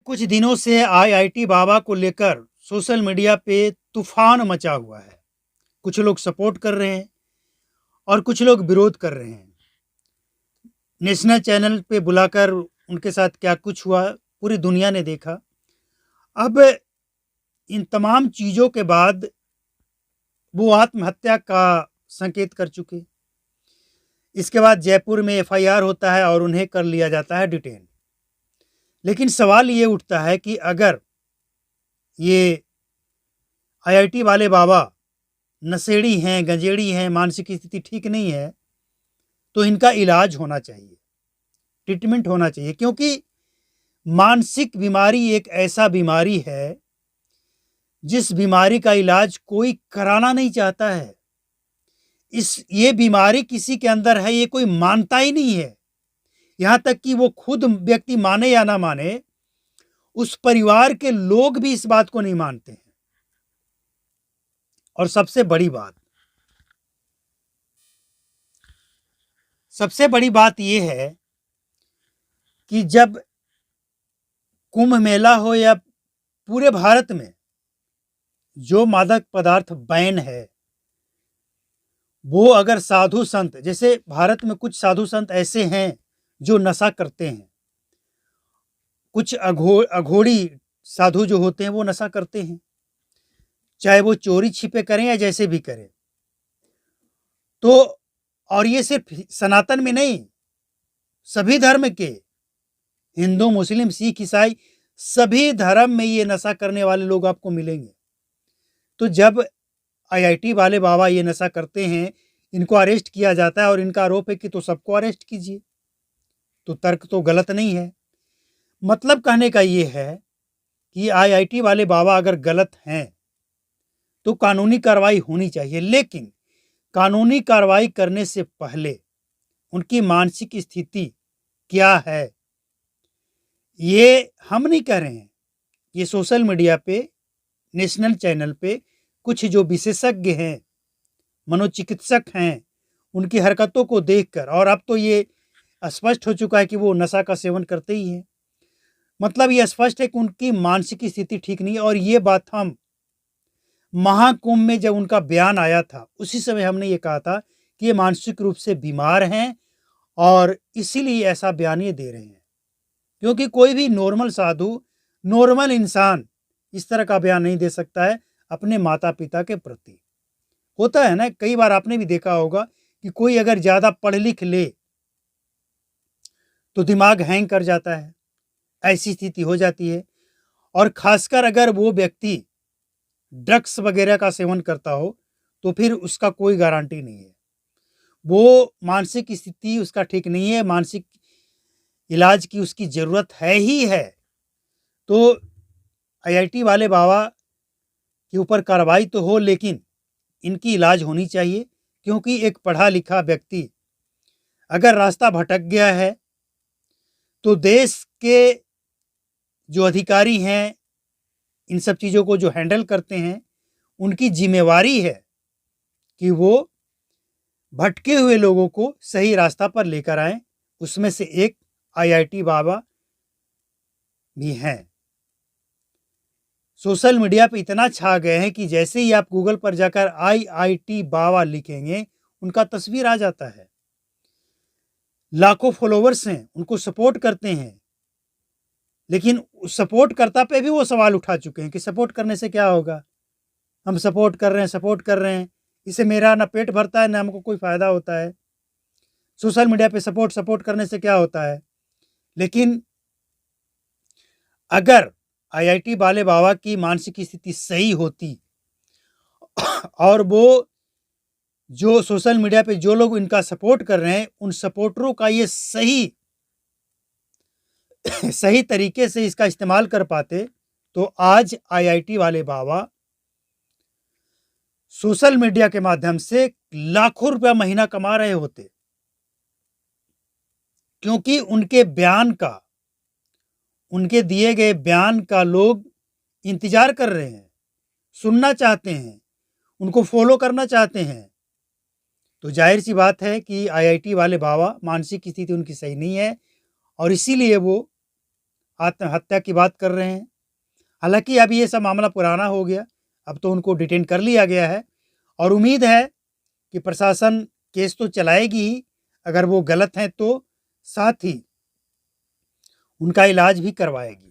कुछ दिनों से आईआईटी बाबा को लेकर सोशल मीडिया पे तूफान मचा हुआ है। कुछ लोग सपोर्ट कर रहे हैं और कुछ लोग विरोध कर रहे हैं। नेशनल चैनल पे बुलाकर उनके साथ क्या कुछ हुआ पूरी दुनिया ने देखा। अब इन तमाम चीज़ों के बाद वो आत्महत्या का संकेत कर चुके। इसके बाद जयपुर में एफआईआर होता है और उन्हें कर लिया जाता है डिटेन। लेकिन सवाल ये उठता है कि अगर ये आईआईटी वाले बाबा नशेड़ी हैं, गंजेड़ी हैं, मानसिक स्थिति ठीक नहीं है, तो इनका इलाज होना चाहिए, ट्रीटमेंट होना चाहिए, क्योंकि मानसिक बीमारी एक ऐसा बीमारी है जिस बीमारी का इलाज कोई कराना नहीं चाहता है। ये बीमारी किसी के अंदर है, ये कोई मानता ही नहीं है। यहाँ तक कि वो खुद व्यक्ति माने या ना माने, उस परिवार के लोग भी इस बात को नहीं मानते हैं। और सबसे बड़ी बात ये है कि जब कुंभ मेला हो या पूरे भारत में जो मादक पदार्थ बैन है, वो अगर साधु संत, जैसे भारत में कुछ साधु संत ऐसे हैं जो नशा करते हैं, कुछ अघोड़ी साधु जो होते हैं वो नशा करते हैं, चाहे वो चोरी छिपे करें या जैसे भी करें। तो और ये सिर्फ सनातन में नहीं, सभी धर्म के, हिंदू, मुस्लिम, सिख, ईसाई, सभी धर्म में ये नशा करने वाले लोग आपको मिलेंगे। तो जब आईआईटी वाले बाबा ये नशा करते हैं, इनको अरेस्ट किया जाता है और इनका आरोप है कि तो सबको अरेस्ट कीजिए, तो तर्क तो गलत नहीं है। मतलब कहने का ये है कि आईआईटी वाले बाबा अगर गलत हैं तो कानूनी कार्रवाई होनी चाहिए, लेकिन कानूनी कार्रवाई करने से पहले उनकी मानसिक स्थिति क्या है, ये हम नहीं कह रहे हैं। ये सोशल मीडिया पे, नेशनल चैनल पे कुछ जो विशेषज्ञ हैं, मनोचिकित्सक हैं, उनकी हरकतों को देखकर, और अब तो ये स्पष्ट हो चुका है कि वो नशा का सेवन करते ही हैं, मतलब ये स्पष्ट है कि उनकी मानसिक स्थिति ठीक नहीं है। और ये बात हम महाकुंभ में जब उनका बयान आया था, उसी समय हमने ये कहा था कि ये मानसिक रूप से बीमार हैं और इसीलिए ऐसा बयान ये दे रहे हैं, क्योंकि कोई भी नॉर्मल साधु, नॉर्मल इंसान इस तरह का बयान नहीं दे सकता है अपने माता पिता के प्रति। होता है ना, कई बार आपने भी देखा होगा कि कोई अगर ज़्यादा पढ़ लिख ले तो दिमाग हैंग कर जाता है, ऐसी स्थिति हो जाती है। और खासकर अगर वो व्यक्ति ड्रग्स वगैरह का सेवन करता हो तो फिर उसका कोई गारंटी नहीं है, वो मानसिक स्थिति उसका ठीक नहीं है, मानसिक इलाज की उसकी ज़रूरत है ही है। तो आईआईटी वाले बाबा के ऊपर कार्रवाई तो हो, लेकिन इनकी इलाज होनी चाहिए, क्योंकि एक पढ़ा लिखा व्यक्ति अगर रास्ता भटक गया है तो देश के जो अधिकारी हैं, इन सब चीज़ों को जो हैंडल करते हैं, उनकी जिम्मेवारी है कि वो भटके हुए लोगों को सही रास्ता पर लेकर आएं। उसमें से एक आईआईटी बाबा भी हैं। सोशल मीडिया पे इतना छा गए हैं कि जैसे ही आप गूगल पर जाकर आईआईटी बाबा लिखेंगे, उनका तस्वीर आ जाता है। लाखों फॉलोवर्स हैं, उनको सपोर्ट करते हैं, लेकिन सपोर्ट करता पे भी वो सवाल उठा चुके हैं कि सपोर्ट करने से क्या होगा, हम सपोर्ट कर रहे हैं, इससे मेरा ना पेट भरता है ना हमको कोई फ़ायदा होता है, सोशल मीडिया पे सपोर्ट करने से क्या होता है। लेकिन अगर आईआईटी वाले बाबा की मानसिक स्थिति सही होती और वो जो सोशल मीडिया पे जो लोग इनका सपोर्ट कर रहे हैं, उन सपोर्टरों का ये सही सही तरीके से इसका इस्तेमाल कर पाते, तो आज आईआईटी वाले बाबा सोशल मीडिया के माध्यम से लाखों रुपया महीना कमा रहे होते, क्योंकि उनके बयान का, उनके दिए गए बयान का लोग इंतजार कर रहे हैं, सुनना चाहते हैं, उनको फॉलो करना चाहते हैं। तो जाहिर सी बात है कि आईआईटी वाले बाबा, मानसिक स्थिति उनकी सही नहीं है और इसीलिए वो आत्महत्या की बात कर रहे हैं। हालांकि अब ये सब मामला पुराना हो गया, अब तो उनको डिटेन कर लिया गया है और उम्मीद है कि प्रशासन केस तो चलाएगी ही, अगर वो गलत हैं तो साथ ही उनका इलाज भी करवाएगी।